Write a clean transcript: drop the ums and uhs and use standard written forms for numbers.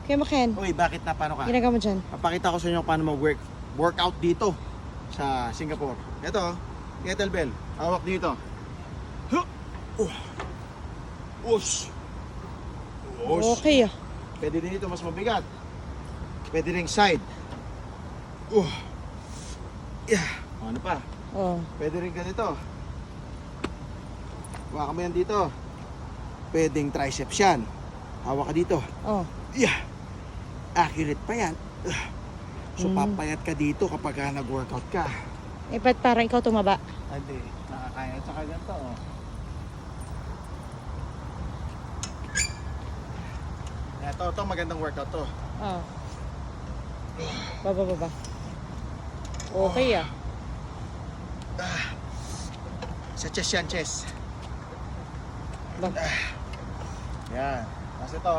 Kaya Ken, Uy, bakit na? Paano ka? ginagawa mo dyan? Papakita ko sa inyo paano mag-workout dito sa Singapore. Ito, kettlebell. Hawak dito. Huh! Ush! Ush! Okay ah. Pwede din ito mas mabigat. Pwede rin side. Yeah. Ano pa? Oh. Pwede rin ganito. Hawakan mo yan dito. Pwedeng triceps yan. Hawak ka dito. Oh. Yeah. Accurate pa yan. So papayat ka dito kapag nag-workout ka. Eh, ba't parang ikaw tumaba? Hindi. Nakakaya. Tsaka ganito. Oh. Ito magandang workout to. Oh. Baba. Okay ah. Sa chest yan, chest. Bak. Yan. Tapos ito.